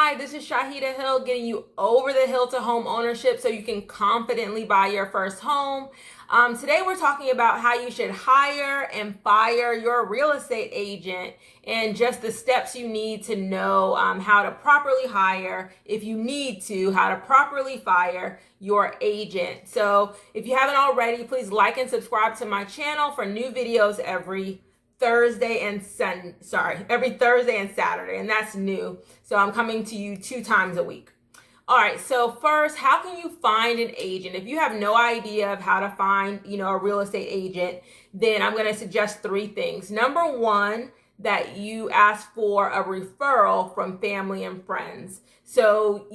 Hi, this is Shahida Hill getting you over the hill to home ownership so you can confidently buy your first home. Today we're talking about how you should hire and fire your real estate agent and just the steps you need to know how to properly hire, if you need to, how to properly fire your agent. So if you haven't already, please like and subscribe to my channel for new videos every Thursday and Saturday, and that's new. So I'm coming to you 2 times a week. All right, so first, how can you find an agent? If you have no idea of how to find, a real estate agent, then I'm going to suggest 3 things. Number 1, that you ask for a referral from family and friends. So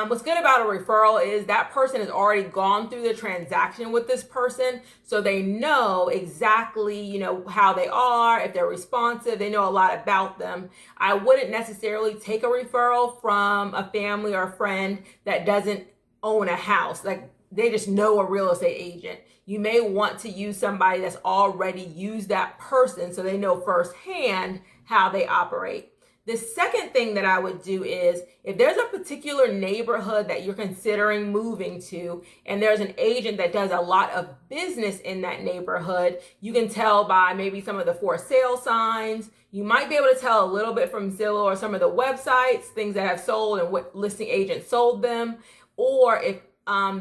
what's good about a referral is that person has already gone through the transaction with this person, so they know exactly, how they are, if they're responsive, they know a lot about them. I wouldn't necessarily take a referral from a family or a friend that doesn't own a house. Like, they just know a real estate agent. You may want to use somebody that's already used that person so they know firsthand how they operate. The second thing that I would do is, if there's a particular neighborhood that you're considering moving to and there's an agent that does a lot of business in that neighborhood, you can tell by maybe some of the for sale signs. You might be able to tell a little bit from Zillow or some of the websites, things that have sold and what listing agent sold them. Or if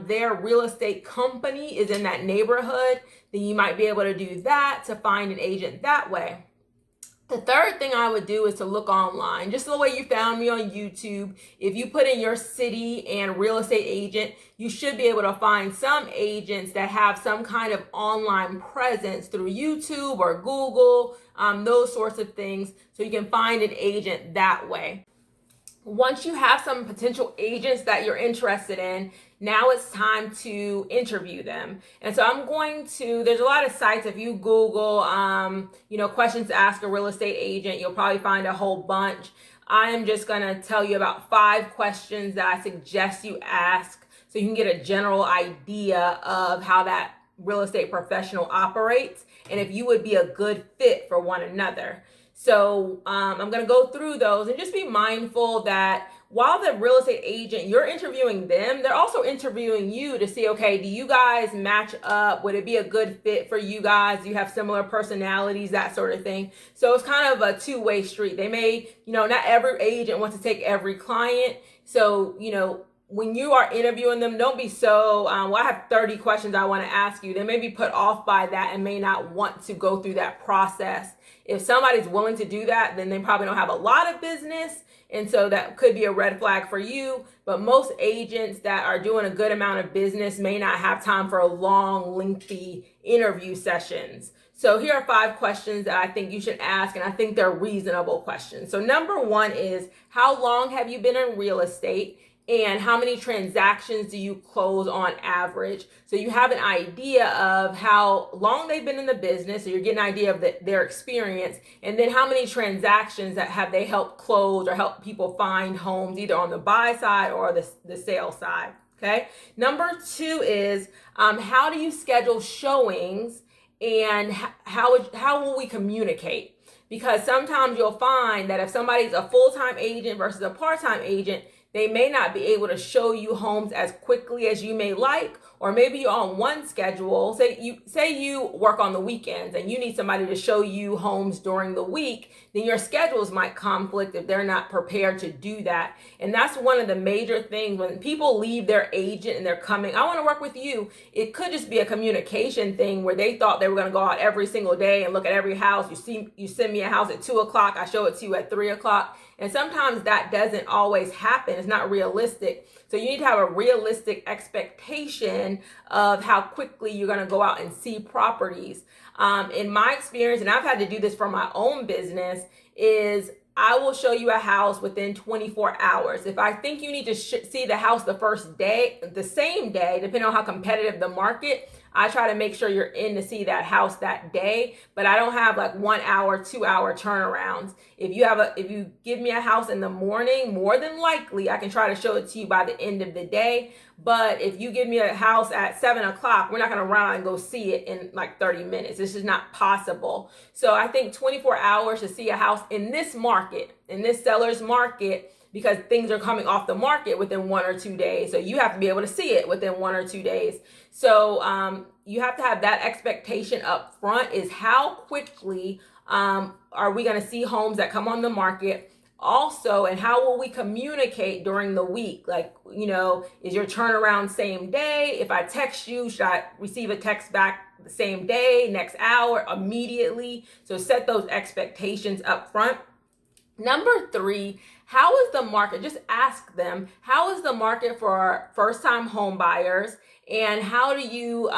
their real estate company is in that neighborhood, then you might be able to do that to find an agent that way. The third thing I would do is to look online, just the way you found me on YouTube. If you put in your city and real estate agent, you should be able to find some agents that have some kind of online presence through YouTube or Google, those sorts of things, so you can find an agent that way. Once you have some potential agents that you're interested in, now it's time to interview them. And so there's a lot of sites. If you Google, questions to ask a real estate agent, you'll probably find a whole bunch. I am just going to tell you about 5 questions that I suggest you ask so you can get a general idea of how that real estate professional operates and if you would be a good fit for one another. So I'm going to go through those, and just be mindful that while the real estate agent, you're interviewing them, they're also interviewing you to see, okay, do you guys match up? Would it be a good fit for you guys? Do you have similar personalities, that sort of thing? So it's kind of a two-way street. They may, not every agent wants to take every client. So, when you are interviewing them, don't be so, I have 30 questions I want to ask you. They may be put off by that and may not want to go through that process. If somebody's willing to do that, then they probably don't have a lot of business. And so that could be a red flag for you. But most agents that are doing a good amount of business may not have time for long, lengthy interview sessions. So here are 5 questions that I think you should ask, and I think they're reasonable questions. So number 1 is, how long have you been in real estate? And how many transactions do you close on average? So you have an idea of how long they've been in the business, so you're getting an idea of their experience, and then how many transactions that have they helped close or help people find homes, either on the buy side or the sale side. Okay. Number 2 is, how do you schedule showings, and how will we communicate? Because sometimes you'll find that if somebody's a full-time agent versus a part-time agent, they may not be able to show you homes as quickly as you may like, or maybe you're on one schedule. Say you work on the weekends and you need somebody to show you homes during the week, then your schedules might conflict if they're not prepared to do that. And that's one of the major things when people leave their agent and they're coming, I want to work with you. It could just be a communication thing where they thought they were going to go out every single day and look at every house. You send me a house at 2:00, I show it to you at 3:00. And sometimes that doesn't always happen. It's not realistic. So you need to have a realistic expectation of how quickly you're going to go out and see properties. In my experience, and I've had to do this for my own business, is I will show you a house within 24 hours. If I think you need to see the house the same day, depending on how competitive the market, I try to make sure you're in to see that house that day, but I don't have like 1 hour, 2 hour turnarounds. If you give me a house in the morning, more than likely I can try to show it to you by the end of the day. But if you give me a house at 7:00, we're not going to run out and go see it in like 30 minutes. This is not possible. So I think 24 hours to see a house in this market, in this seller's market, because things are coming off the market within 1 or 2 days. So you have to be able to see it within 1 or 2 days. So you have to have that expectation up front, is how quickly are we going to see homes that come on the market. Also, and how will we communicate during the week? Like, is your turnaround same day? If I text you, should I receive a text back the same day, next hour, immediately? So set those expectations up front. Number 3, how is the market? Just ask them, how is the market for first-time home buyers, and how do you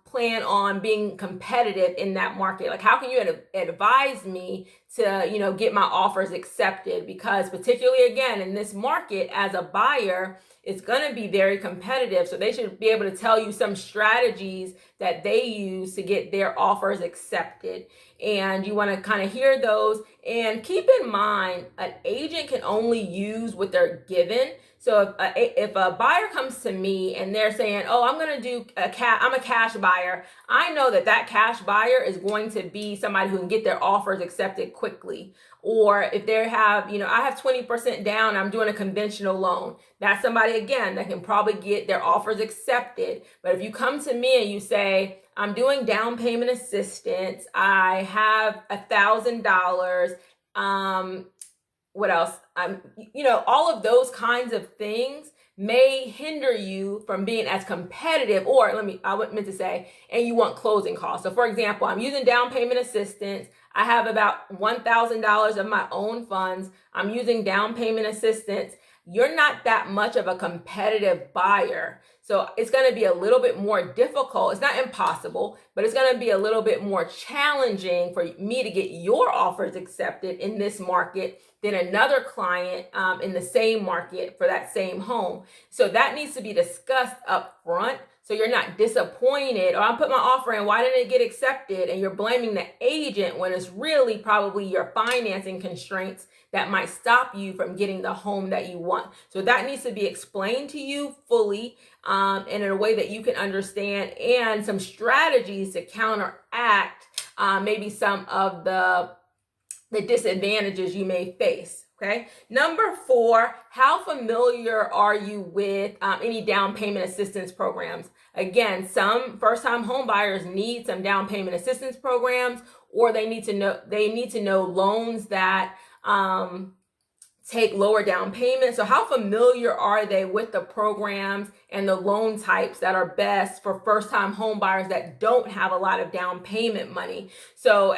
plan on being competitive in that market? Like, how can you advise me to, get my offers accepted? Because particularly, again, in this market, as a buyer, it's going to be very competitive. So they should be able to tell you some strategies that they use to get their offers accepted. And you want to kind of hear those. And keep in mind, an agent can only use what they're given. So if a buyer comes to me and they're saying, oh, I'm going to do I'm a cash buyer, I know that cash buyer is going to be somebody who can get their offers accepted quickly. Or if they have, I have 20% down, I'm doing a conventional loan. That's somebody, again, that can probably get their offers accepted. But if you come to me and you say, I'm doing down payment assistance, I have $1,000, what else? All of those kinds of things may hinder you from being as competitive, or I meant to say, and you want closing costs. So for example, I'm using down payment assistance. I have about $1,000 of my own funds. I'm using down payment assistance. You're not that much of a competitive buyer. So it's going to be a little bit more difficult. It's not impossible, but it's going to be a little bit more challenging for me to get your offers accepted in this market than another client in the same market for that same home. So that needs to be discussed up front, so you're not disappointed, or I put my offer in, why didn't it get accepted? And you're blaming the agent when it's really probably your financing constraints that might stop you from getting the home that you want. So that needs to be explained to you fully, and in a way that you can understand, and some strategies to counteract maybe some of the disadvantages you may face. Okay. Number 4, how familiar are you with any down payment assistance programs? Again, some first-time home buyers need some down payment assistance programs, or they need to know loans that take lower down payments. So how familiar are they with the programs and the loan types that are best for first-time home buyers that don't have a lot of down payment money? So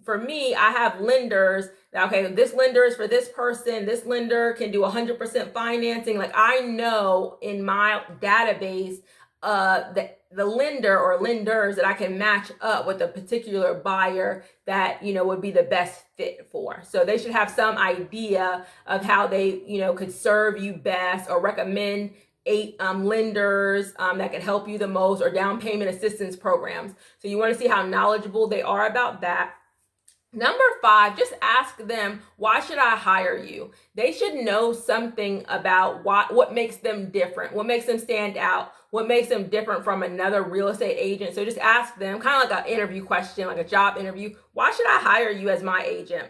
for me, I have lenders that, okay, this lender is for this person. This lender can do 100% financing. Like, I know in my database the lender or lenders that I can match up with a particular buyer that, would be the best fit for. So they should have some idea of how they, could serve you best, or recommend 8 lenders that can help you the most, or down payment assistance programs. So you want to see how knowledgeable they are about that. Number 5, just ask them, why should I hire you? They should know something about what makes them different, what makes them stand out, what makes them different from another real estate agent. So just ask them, kind of like an interview question, like a job interview. Why should I hire you as my agent?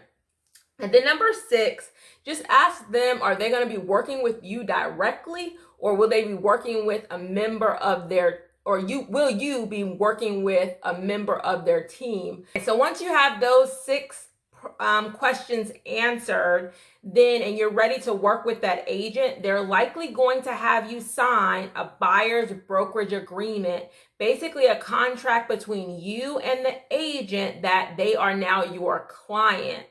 And then number 6, just ask them, are they going to be working with you directly, or will they be working with a member of their will you be working with a member of their team? So once you have those 6 questions answered, and you're ready to work with that agent, they're likely going to have you sign a buyer's brokerage agreement, basically a contract between you and the agent that they are now your client.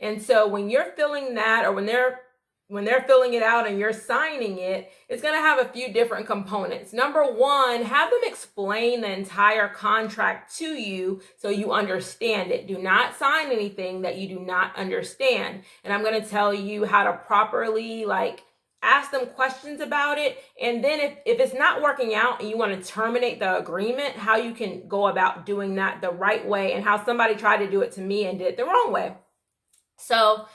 And so when you're filling that, or when they're filling it out and you're signing it, it's going to have a few different components. Number 1, have them explain the entire contract to you so you understand it. Do not sign anything that you do not understand. And I'm going to tell you how to properly ask them questions about it. And then if it's not working out and you want to terminate the agreement, how you can go about doing that the right way, and how somebody tried to do it to me and did it the wrong way. So,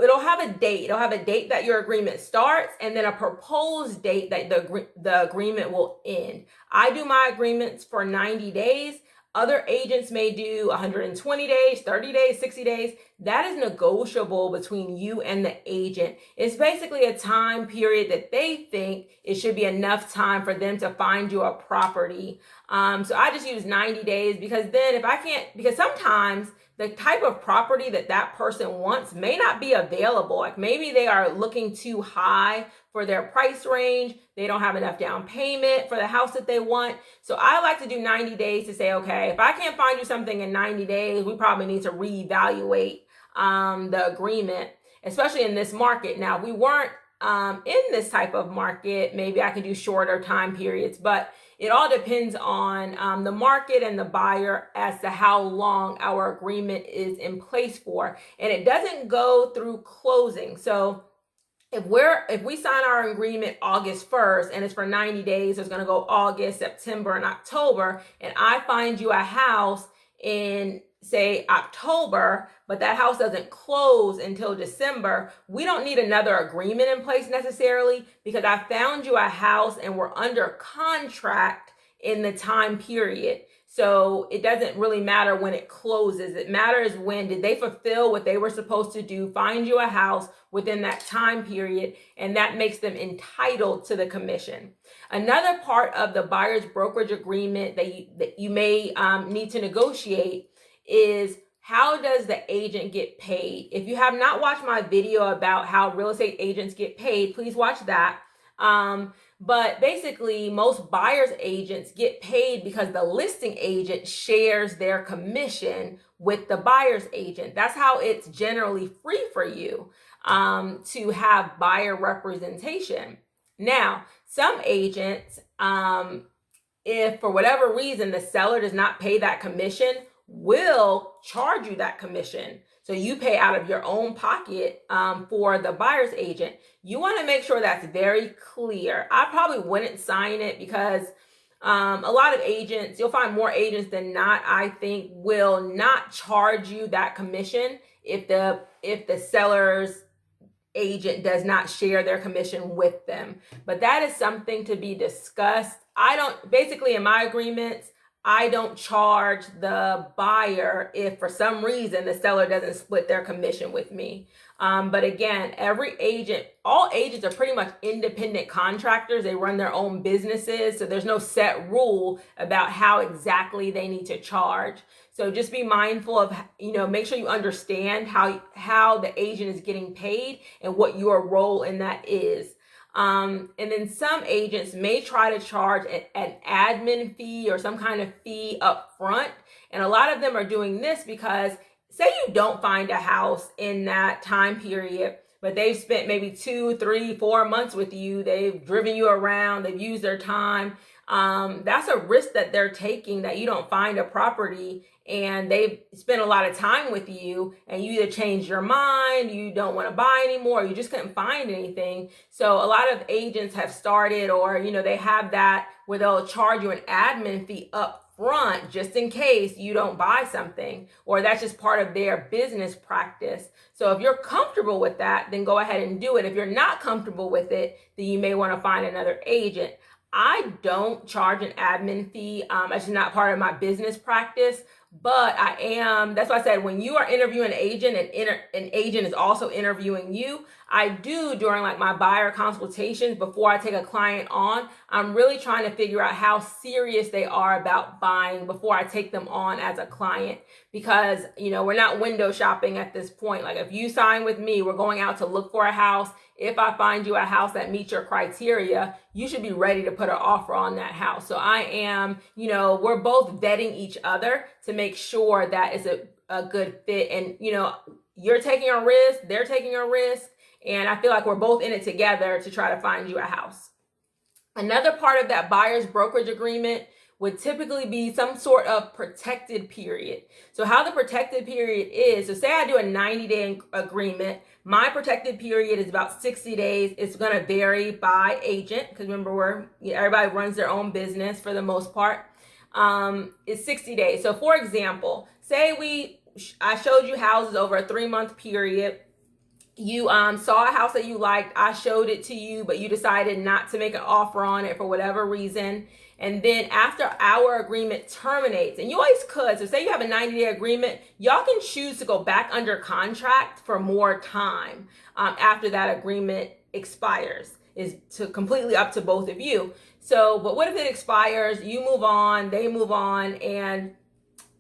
it'll have a date. It'll have a date that your agreement starts, and then a proposed date that the agreement will end. I do my agreements for 90 days. Other agents may do 120 days, 30 days, 60 days. That is negotiable between you and the agent. It's basically a time period that they think it should be enough time for them to find you a property. So I just use 90 days because then if I can't, because sometimes the type of property that that person wants may not be available. Like maybe they are looking too high for their price range. They don't have enough down payment for the house that they want. So I like to do 90 days to say, okay, if I can't find you something in 90 days, we probably need to reevaluate the agreement, especially in this market. Now, if we weren't in this type of market, maybe I could do shorter time periods, but it all depends on the market and the buyer as to how long our agreement is in place for. And it doesn't go through closing. So if we sign our agreement August 1st and it's for 90 days, so it's going to go August, September, and October, and I find you a house in say October, but that house doesn't close until December, we don't need another agreement in place necessarily because I found you a house and we're under contract in the time period. So it doesn't really matter when it closes. It matters when did they fulfill what they were supposed to do, find you a house within that time period, and that makes them entitled to the commission. Another part of the buyer's brokerage agreement that you may need to negotiate is how does the agent get paid? If you have not watched my video about how real estate agents get paid, please watch that. But basically, most buyer's agents get paid because the listing agent shares their commission with the buyer's agent. That's how it's generally free for you to have buyer representation. Now, some agents, if for whatever reason the seller does not pay that commission, will charge you that commission. So you pay out of your own pocket for the buyer's agent. You want to make sure that's very clear. I probably wouldn't sign it because a lot of agents, you'll find more agents than not, I think, will not charge you that commission if the seller's agent does not share their commission with them. But that is something to be discussed. Basically in my agreements, I don't charge the buyer if for some reason the seller doesn't split their commission with me. But again, all agents are pretty much independent contractors. They run their own businesses. So there's no set rule about how exactly they need to charge. So just be mindful of, make sure you understand how the agent is getting paid and what your role in that is. And then some agents may try to charge an admin fee or some kind of fee up front. And a lot of them are doing this because say you don't find a house in that time period, but they've spent maybe 2, 3, 4 months with you. They've driven you around. They've used their time. That's a risk that they're taking, that you don't find a property and they've spent a lot of time with you and you either changed your mind, you don't want to buy anymore, you just couldn't find anything. So a lot of agents have started, or, they have that where they'll charge you an admin fee up front just in case you don't buy something, or that's just part of their business practice. So if you're comfortable with that, then go ahead and do it. If you're not comfortable with it, then you may want to find another agent. I don't charge an admin fee. It's just not part of my business practice. But that's why I said when you are interviewing an agent and an agent is also interviewing you, I do during like my buyer consultations before I take a client on, I'm really trying to figure out how serious they are about buying before I take them on as a client. Because, we're not window shopping at this point. Like if you sign with me, we're going out to look for a house. If I find you a house that meets your criteria, you should be ready to put an offer on that house. So I am, we're both vetting each other to make sure that it's a good fit. And, you're taking a risk, they're taking a risk. And I feel like we're both in it together to try to find you a house. Another part of that buyer's brokerage agreement would typically be some sort of protected period. So how the protected period is, so say I do a 90-day agreement, my protected period is about 60 days. It's going to vary by agent because remember, everybody runs their own business for the most part. It's 60 days. So for example, say I showed you houses over a 3-month period you saw a house that you liked, I showed it to you, but you decided not to make an offer on it for whatever reason. And then after our agreement terminates, and you always could, so say you have a 90-day agreement, y'all can choose to go back under contract for more time after that agreement expires. Is to completely up to both of you. So, but what if it expires, you move on, they move on, and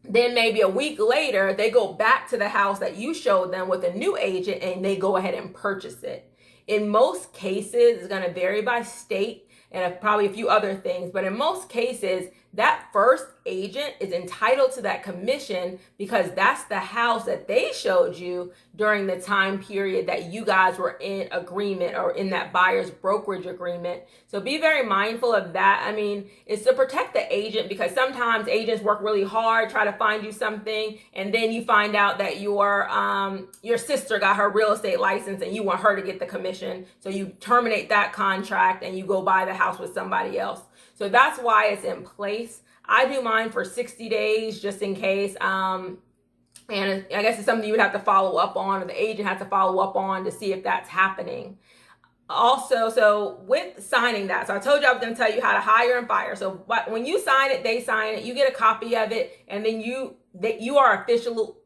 then maybe a week later, they go back to the house that you showed them with a new agent and they go ahead and purchase it. In most cases, it's going to vary by state and probably a few other things, but in most cases, that first agent is entitled to that commission because that's the house that they showed you during the time period that you guys were in agreement or in that buyer's brokerage agreement. So be very mindful of that. I mean, it's to protect the agent because sometimes agents work really hard, try to find you something, and then you find out that your sister got her real estate license and you want her to get the commission. So you terminate that contract and you go buy the house with somebody else. So that's why it's in place. I do mine for 60 days just in case. And I guess it's something you would have to follow up on, or the agent has to follow up on to see if that's happening. Also, so with signing that, so I told you I was going to tell you how to hire and fire. So when you sign it, they sign it, you get a copy of it, and then you are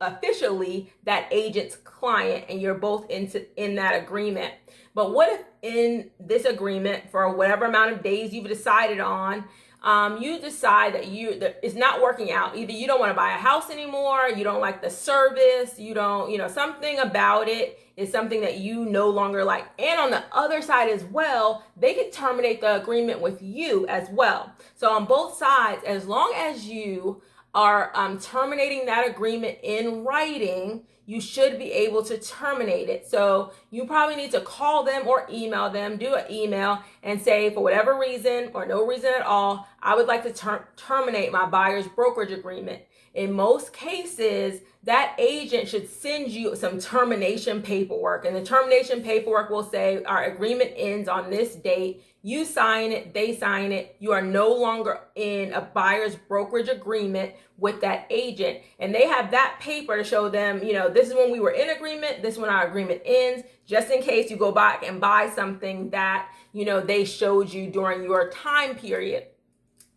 officially that agent's client, and you're both in that agreement. But what if in this agreement, for whatever amount of days you've decided on, you decide that it's not working out. Either you don't want to buy a house anymore, you don't like the service, something about it is something that you no longer like. And on the other side as well, they could terminate the agreement with you as well. So on both sides, as long as you are terminating that agreement in writing, you should be able to terminate it. So you probably need to call them or email them, do an email and say, for whatever reason or no reason at all, I would like to terminate my buyer's brokerage agreement. In most cases, that agent should send you some termination paperwork. And the termination paperwork will say, our agreement ends on this date. You sign it, they sign it. You are no longer in a buyer's brokerage agreement with that agent. And they have that paper to show them, this is when we were in agreement, this is when our agreement ends, just in case you go back and buy something that, they showed you during your time period.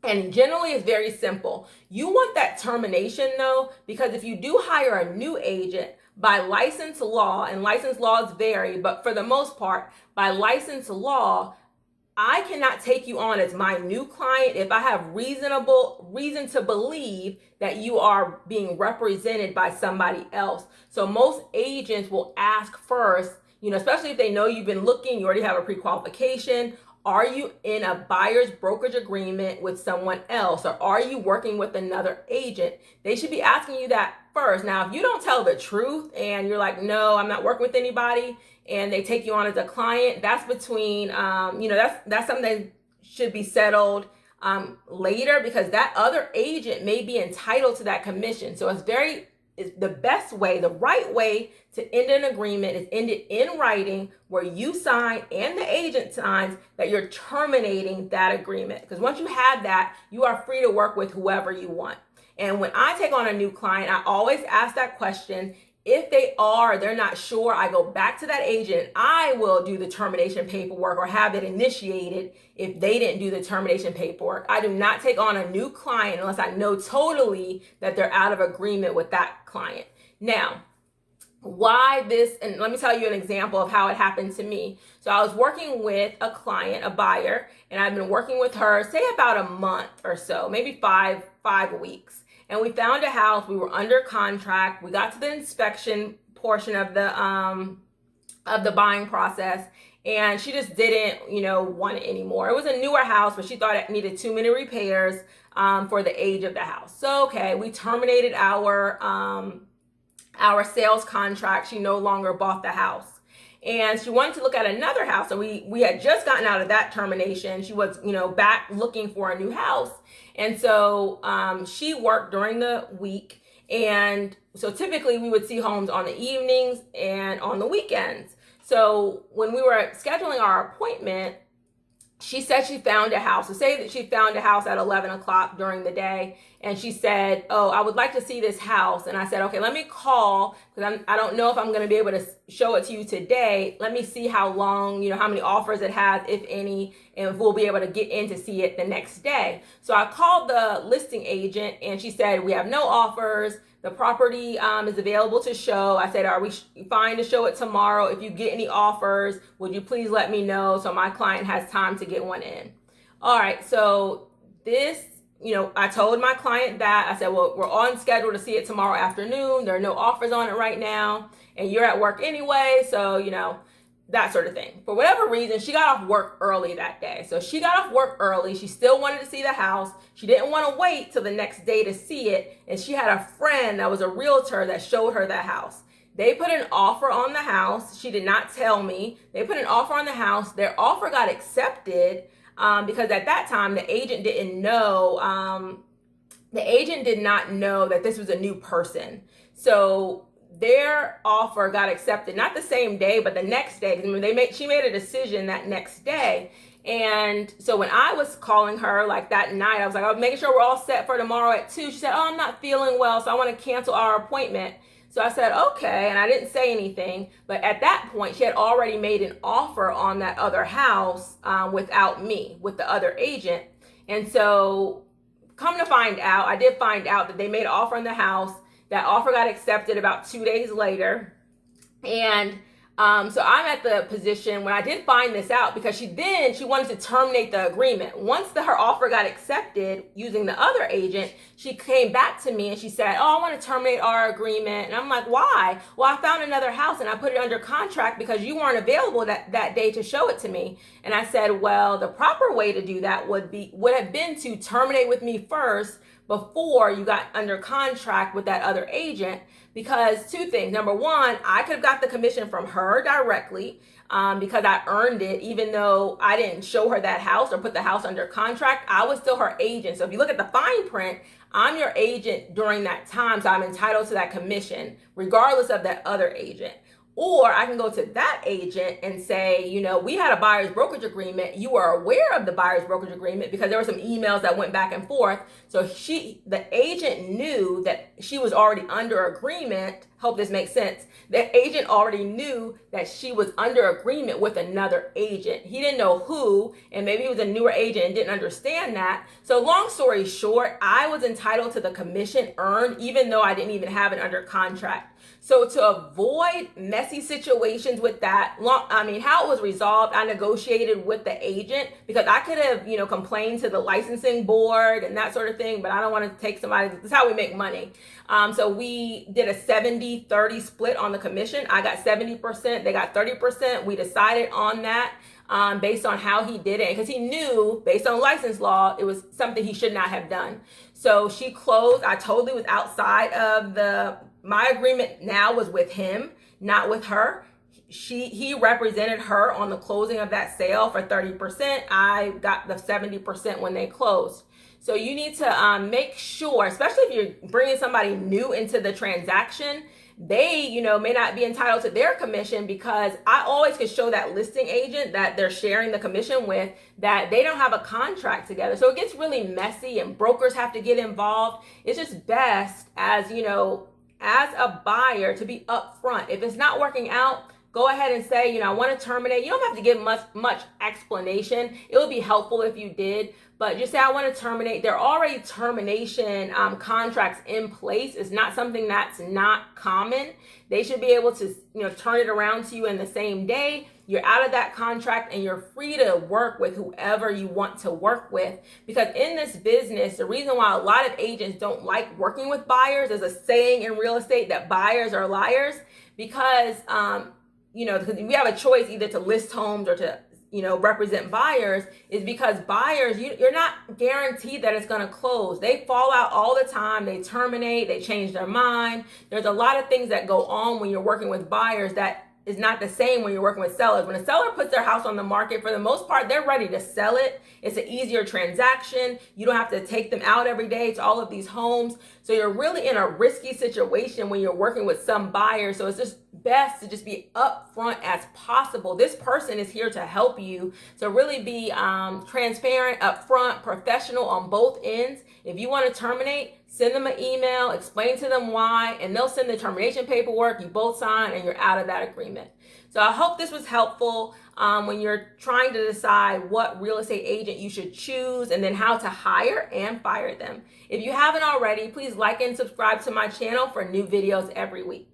And generally it's very simple. You want that termination though, because if you do hire a new agent, by license law, and license laws vary, but for the most part, by license law, I cannot take you on as my new client if I have reason to believe that you are being represented by somebody else. So most agents will ask first, especially if they know you've been looking, you already have a pre-qualification. Are you in a buyer's brokerage agreement with someone else, or are you working with another agent? They should be asking you that first. Now, if you don't tell the truth and you're like, no, I'm not working with anybody, and they take you on as a client, that's between, that's something that should be settled later, because that other agent may be entitled to that commission. So it's the best way, the right way to end an agreement is end it in writing, where you sign and the agent signs that you're terminating that agreement. Because once you have that, you are free to work with whoever you want. And when I take on a new client, I always ask that question. If they're not sure, I go back to that agent. I will do the termination paperwork or have it initiated if they didn't do the termination paperwork. I do not take on a new client unless I know totally that they're out of agreement with that client. Now, why this, and let me tell you an example of how it happened to me. So I was working with a client, a buyer, and I've been working with her, say about a month or so, maybe five weeks. And we found a house. We were under contract. We got to the inspection portion of the buying process, and she just didn't, want it anymore. It was a newer house, but she thought it needed too many repairs for the age of the house. So okay, we terminated our sales contract. She no longer bought the house. And she wanted to look at another house. And we had just gotten out of that termination. She was, back looking for a new house. And so she worked during the week. And so typically we would see homes on the evenings and on the weekends. So when we were scheduling our appointment, she said she found a house. So say that she found a house at 11 o'clock during the day, and she said, oh, I would like to see this house. And I said, okay, let me call, because I don't know if I'm going to be able to show it to you today. Let me see how long, how many offers it has, if any, and if we'll be able to get in to see it the next day. So I called the listing agent, and she said, we have no offers. The property is available to show. I said, are we fine to show it tomorrow? If you get any offers, would you please let me know so my client has time to get one in? All right, so this, I told my client that. I said, well, we're on schedule to see it tomorrow afternoon. There are no offers on it right now, and you're at work anyway, so, that sort of thing. For whatever reason, she got off work early that day. So she got off work early. She still wanted to see the house. She didn't want to wait till the next day to see it. And she had a friend that was a realtor that showed her that house. They put an offer on the house. She did not tell me. They put an offer on the house. Their offer got accepted because at that time, the agent didn't know. The agent did not know that this was a new person. So their offer got accepted, not the same day, but the next day. She made a decision that next day. And so when I was calling her like that night, I was like, I'm making sure we're all set for tomorrow at 2. She said, oh, I'm not feeling well, so I want to cancel our appointment. So I said, okay, and I didn't say anything. But at that point, she had already made an offer on that other house without me, with the other agent. And so come to find out, I did find out that they made an offer on the house. That offer got accepted about 2 days later. And so I'm at the position when I did find this out, because she wanted to terminate the agreement. Once her offer got accepted using the other agent, she came back to me and she said, oh, I want to terminate our agreement. And I'm like, why? Well, I found another house and I put it under contract because you weren't available that day to show it to me. And I said, well, the proper way to do that would have been to terminate with me first before you got under contract with that other agent, because 2 things. Number one, I could have got the commission from her directly because I earned it, even though I didn't show her that house or put the house under contract. I was still her agent. So if you look at the fine print, I'm your agent during that time, so I'm entitled to that commission regardless of that other agent. Or I can go to that agent and say, we had a buyer's brokerage agreement. You were aware of the buyer's brokerage agreement because there were some emails that went back and forth. So the agent knew that she was already under agreement. Hope this makes sense. The agent already knew that she was under agreement with another agent. He didn't know who, and maybe he was a newer agent and didn't understand that. So long story short, I was entitled to the commission earned even though I didn't even have it under contract. So to avoid messy situations with that, how it was resolved, I negotiated with the agent because I could have, complained to the licensing board and that sort of thing, but I don't want to take this is how we make money. So we did a 70-30 split on the commission. I got 70%, they got 30%. We decided on that based on how he did it, because he knew based on license law, it was something he should not have done. So she closed. I totally was outside of my agreement now was with him, not with her. He represented her on the closing of that sale for 30%. I got the 70% when they closed. So you need to make sure, especially if you're bringing somebody new into the transaction, they, may not be entitled to their commission, because I always could show that listing agent that they're sharing the commission with that they don't have a contract together. So it gets really messy and brokers have to get involved. It's just best as a buyer to be upfront. If it's not working out, go ahead and say, I want to terminate. You don't have to give much explanation. It would be helpful if you did, but just say, I want to terminate. There are already termination contracts in place. It's not something that's not common. They should be able to, turn it around to you in the same day. You're out of that contract and you're free to work with whoever you want to work with. Because in this business, the reason why a lot of agents don't like working with buyers, there's a saying in real estate that buyers are liars, because because we have a choice either to list homes or to represent buyers, is because buyers, you're not guaranteed that it's going to close. They fall out all the time. They terminate, they change their mind. There's a lot of things that go on when you're working with buyers that is not the same when you're working with sellers. When a seller puts their house on the market, for the most part, they're ready to sell it. It's an easier transaction. You don't have to take them out every day to all of these homes. So you're really in a risky situation when you're working with some buyers. So it's just best to just be upfront as possible. This person is here to help you. So really be transparent, upfront, professional on both ends. If you want to terminate, send them an email, explain to them why, and they'll send the termination paperwork. You both sign and you're out of that agreement. So I hope this was helpful when you're trying to decide what real estate agent you should choose and then how to hire and fire them. If you haven't already, please like and subscribe to my channel for new videos every week.